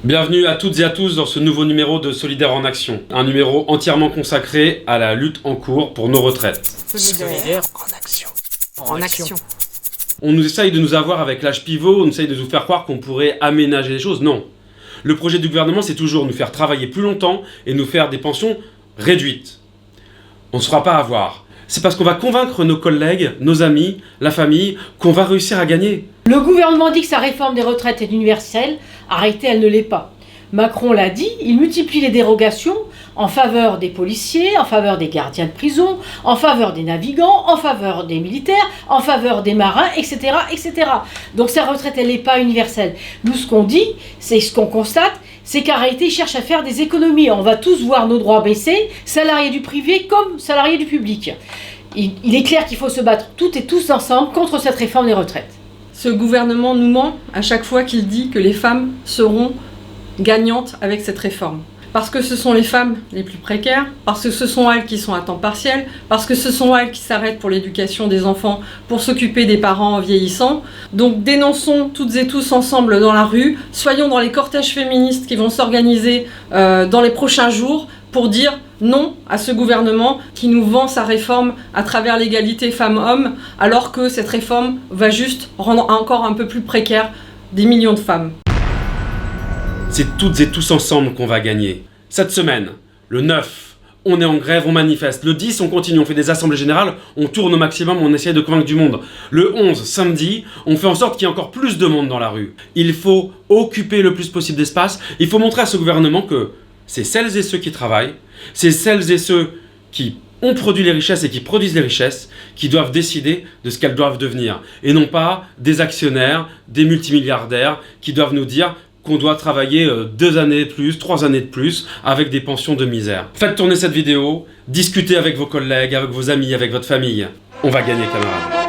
Bienvenue à toutes et à tous dans ce nouveau numéro de Solidaires en Action. Un numéro entièrement consacré à la lutte en cours pour nos retraites. Solidaires en action. En action. On nous essaye de nous avoir avec l'âge pivot, on essaye de nous faire croire qu'on pourrait aménager les choses. Non. Le projet du gouvernement, c'est toujours nous faire travailler plus longtemps et nous faire des pensions réduites. On ne se fera pas avoir. C'est parce qu'on va convaincre nos collègues, nos amis, la famille, qu'on va réussir à gagner. Le gouvernement dit que sa réforme des retraites est universelle. Arrêtez, elle ne l'est pas. Macron l'a dit, il multiplie les dérogations en faveur des policiers, en faveur des gardiens de prison, en faveur des navigants, en faveur des militaires, en faveur des marins, etc. etc. Donc sa retraite, elle n'est pas universelle. Nous, ce qu'on dit, c'est ce qu'on constate, c'est qu'Arrêté cherche à faire des économies. On va tous voir nos droits baisser, salariés du privé comme salariés du public. Il est clair qu'il faut se battre toutes et tous ensemble contre cette réforme des retraites. Ce gouvernement nous ment à chaque fois qu'il dit que les femmes seront gagnantes avec cette réforme. Parce que ce sont les femmes les plus précaires, parce que ce sont elles qui sont à temps partiel, parce que ce sont elles qui s'arrêtent pour l'éducation des enfants, pour s'occuper des parents vieillissants. Donc dénonçons toutes et tous ensemble dans la rue, soyons dans les cortèges féministes qui vont s'organiser dans les prochains jours pour dire non à ce gouvernement qui nous vend sa réforme à travers l'égalité femmes-hommes, alors que cette réforme va juste rendre encore un peu plus précaire des millions de femmes. C'est toutes et tous ensemble qu'on va gagner. Cette semaine, le 9, on est en grève, on manifeste. Le 10, on continue, on fait des assemblées générales, on tourne au maximum, on essaye de convaincre du monde. Le 11, samedi, on fait en sorte qu'il y ait encore plus de monde dans la rue. Il faut occuper le plus possible d'espace. Il faut montrer à ce gouvernement que c'est celles et ceux qui travaillent, c'est celles et ceux qui ont produit les richesses et qui produisent les richesses qui doivent décider de ce qu'elles doivent devenir. Et non pas des actionnaires, des multimilliardaires qui doivent nous dire qu'on doit travailler 2 années de plus, 3 années de plus, avec des pensions de misère. Faites tourner cette vidéo, discutez avec vos collègues, avec vos amis, avec votre famille. On va gagner, camarades.